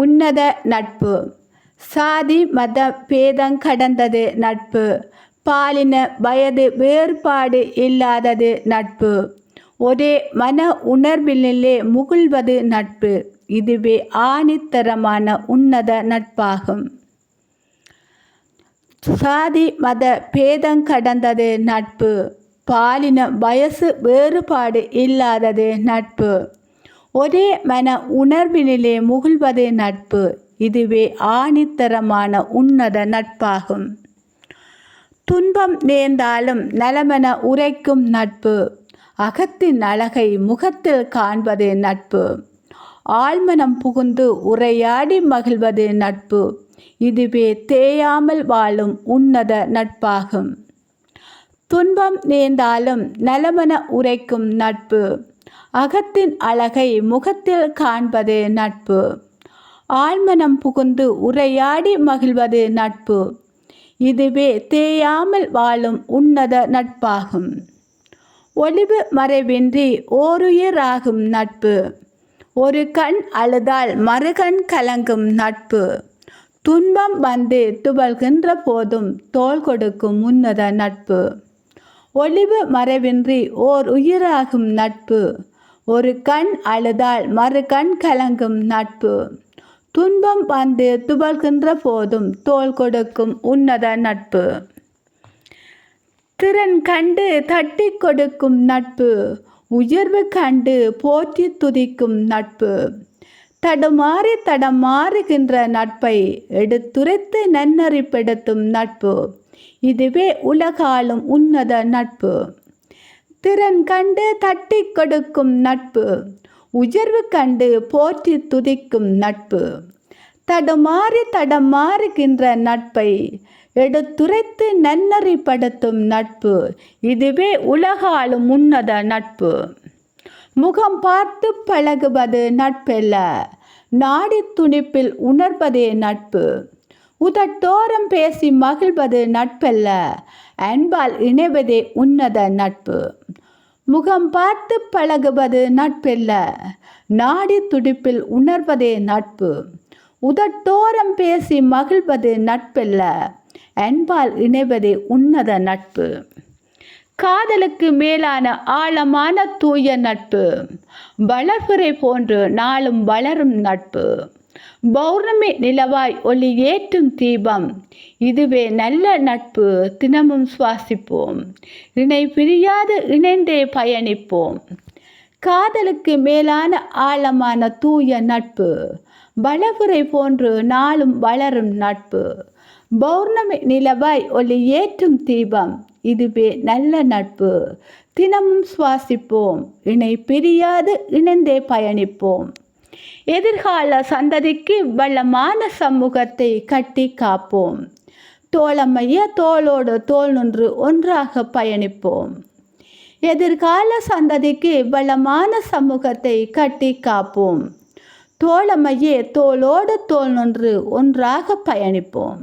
உன்னத நட்பு. சாதி மத பேதம் கடந்தது நட்பு. பாலின வயது வேறுபாடு இல்லாதது நட்பு. ஒரே மன உணர்விலே முகிழ்வது நட்பு. இதுவே ஆணித்தரமான உன்னத நட்பாகும். சாதி மத பேதம் கடந்தது நட்பு. பாலின வயசு வேறுபாடு இல்லாதது நட்பு. ஒரே மன உணர்வினிலே முகிழ்வது நட்பு. இதுவே ஆணித்தரமான உன்னத நட்பாகும். துன்பம் நேர்ந்தாலும் நலமென உரைக்கும் நட்பு. அகத்தின் அழகை முகத்தில் காண்பது நட்பு. ஆழ்மனம் புகுந்து உரையாடி மகிழ்வது நட்பு. இதுவே தேயாமல் வாழும் உன்னத நட்பாகும். துன்பம் நேர்ந்தாலும் நலமென உரைக்கும் நட்பு. அகத்தின் அழகை முகத்தில் காண்பது நட்பு. ஆழ்மனம் புகுந்து உரையாடி மகிழ்வது நட்பு. இதுவே தேயாமல் வாழும் உன்னத நட்பாகும். ஒளிவு மறைவின்றி ஓருயிராகும் நட்பு. ஒரு கண் அழுதால் மறுகண் கலங்கும் நட்பு. துன்பம் வந்து துவள்கின்ற போதும் தோள் கொடுக்கும் உன்னத நட்பு. ஒளிவு மறைவின்றி ஓர் உயிராகும் நட்பு. ஒரு கண் அழுதால் மறுகண் கலங்கும் நட்பு. துன்பம் வந்து துவள்கின்ற போதும் தோள் கொடுக்கும் உன்னத நட்பு. திறன் கண்டு தட்டி கொடுக்கும் நட்பு. உயர்வு கண்டு போற்றி துதிக்கும் நட்பு. தடமாறுகின்ற நட்பை எடுத்துரைத்து நன்னறிப்படுத்தும் நட்பு. இதுவே உலகாளும் உன்னத நட்பு. திறன் கண்டு தட்டி கொடுக்கும் நட்பு. உயர்வு கண்டு போற்றி துதிக்கும் நட்பு. தடமாறுகின்ற நட்பை எடுத்துரைத்து நன்னறிப்படுத்தும் நட்பு. இதுவே உலகாளும் உன்னத நட்பு. முகம் பார்த்து பழகுவது நட்பல்ல. நாடி துணிப்பில் உணர்வதே நட்பு. உதட்டோரம் பேசி மகிழ்வது நட்பல்ல. அன்பால் இணைவதே உன்னத நட்பு. முகம் பார்த்து பழகுவது நட்பல்ல. நாடி துடிப்பில் உணர்வதே நட்பு. உதட்டோரம் பேசி மகிழ்வது நட்பல்ல. அன்பால் இணைவதே உன்னத நட்பு. காதலுக்கு மேலான ஆழமான தூய நட்பு. வளர்பிறை போன்று நாளும் வளரும் நட்பு. பௌர்ணமி நிலவாய் ஒளி ஏற்றும் தீபம். இதுவே நல்ல நட்பு. தினமும் சுவாசிப்போம். இணை பிரியாது இணைந்தே பயணிப்போம். காதலுக்கு மேலான ஆழமான தூய நட்பு. வளர்பிறை போன்று நாளும் வளரும் நட்பு. பௌர்ணமி நிலவாய் ஒளி ஏற்றும் தீபம். இதுவே நல்ல நட்பு. தினமும் சுவாசிப்போம். இணை பிரியாது இணைந்தே பயணிப்போம். எதிர்கால சந்ததிக்கு வளமான சமூகத்தை கட்டி காப்போம். தோழமைய தோளோடு தோள் நின்று ஒன்றாக பயணிப்போம். எதிர்கால சந்ததிக்கு வளமான சமூகத்தை கட்டி காப்போம். தோழமையே தோளோடு தோள் நின்று ஒன்றாக பயணிப்போம்.